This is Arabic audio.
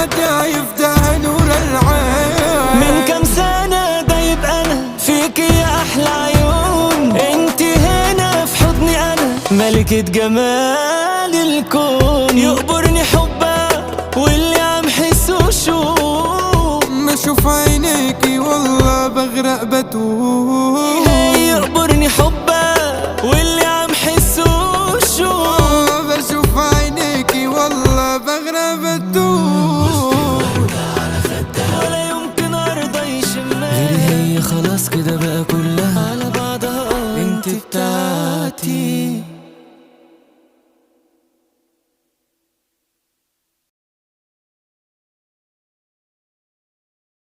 دايف ده نور العين. من كم سنة دايب أنا فيك يا أحلى عيون، انت هنا في حضني أنا ملكة جمال الكون. يقبرني حبك واللي عم حسه شوق، ما اشوف عينيكي والله بغرق بتوه. يقبرني حبك واللي عم حسه شوق، بشوف عينيكي والله بغرق بتوه. ولا يمكن أرضى يشمها غيري هي، خلاص كده بقى كلها على بعضها انت بتاعتي.